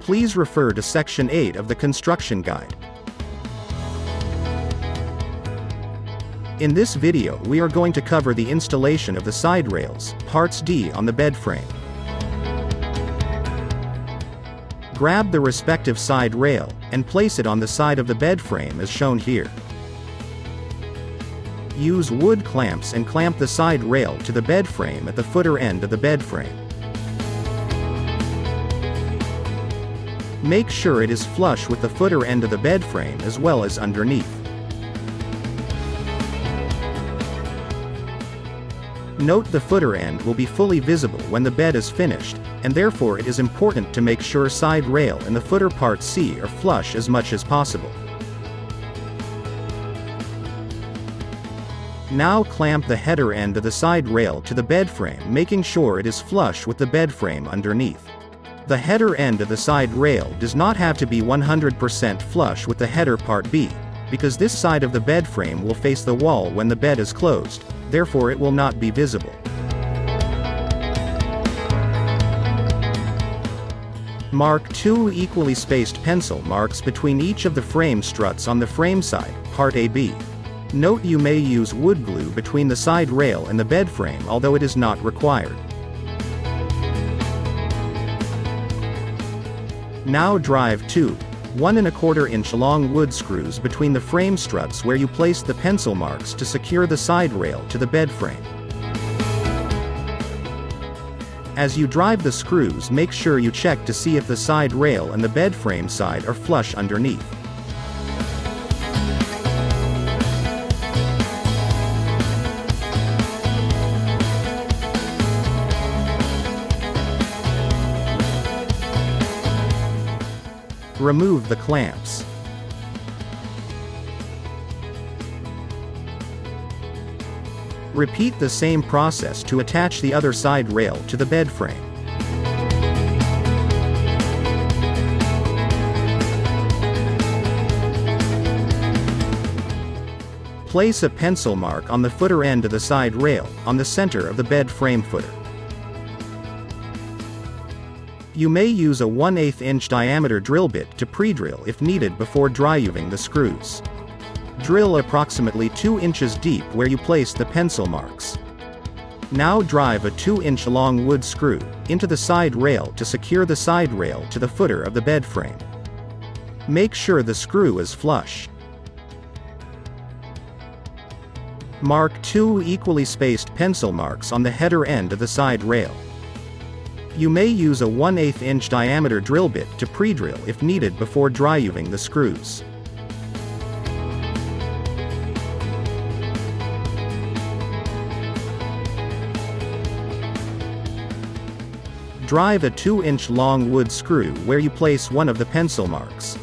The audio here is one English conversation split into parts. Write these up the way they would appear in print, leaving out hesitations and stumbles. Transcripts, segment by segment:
please refer to Section 8 of the construction guide. In this video we are going to cover the installation of the side rails, Parts D, on the bed frame. Grab the respective side rail, and place it on the side of the bed frame as shown here. Use wood clamps and clamp the side rail to the bed frame at the footer end of the bed frame. Make sure it is flush with the footer end of the bed frame as well as underneath. Note the footer end will be fully visible when the bed is finished, and therefore it is important to make sure side rail and the footer part C are flush as much as possible. Now clamp the header end of the side rail to the bed frame, making sure it is flush with the bed frame underneath. The header end of the side rail does not have to be 100% flush with the header part B, because this side of the bed frame will face the wall when the bed is closed, therefore it will not be visible. Mark 2 equally spaced pencil marks between each of the frame struts on the frame side, part AB. Note you may use wood glue between the side rail and the bed frame, although it is not required. Now drive 2 1¼ inch long wood screws between the frame struts where you placed the pencil marks to secure the side rail to the bed frame. As you drive the screws, make sure you check to see if the side rail and the bed frame side are flush underneath. Remove the clamps. Repeat the same process to attach the other side rail to the bed frame. Place a pencil mark on the footer end of the side rail, on the center of the bed frame footer. You may use a 1/8 inch diameter drill bit to pre-drill if needed before dry-uving the screws. Drill approximately 2 inches deep where you placed the pencil marks. Now drive a 2-inch long wood screw into the side rail to secure the side rail to the footer of the bed frame. Make sure the screw is flush. Mark 2 equally spaced pencil marks on the header end of the side rail. You may use a 1/8 inch diameter drill bit to pre-drill if needed before dry-uving the screws. Drive a 2-inch long wood screw where you place one of the pencil marks.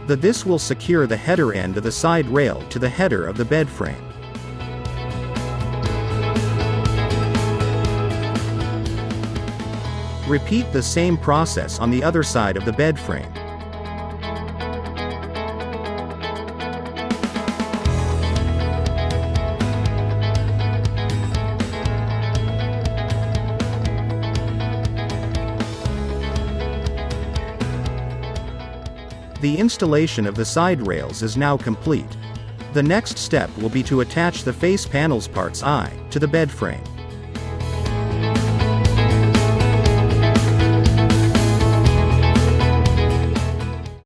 This will secure the header end of the side rail to the header of the bed frame. Repeat the same process on the other side of the bed frame. The installation of the side rails is now complete. The next step will be to attach the face panels parts I to the bed frame.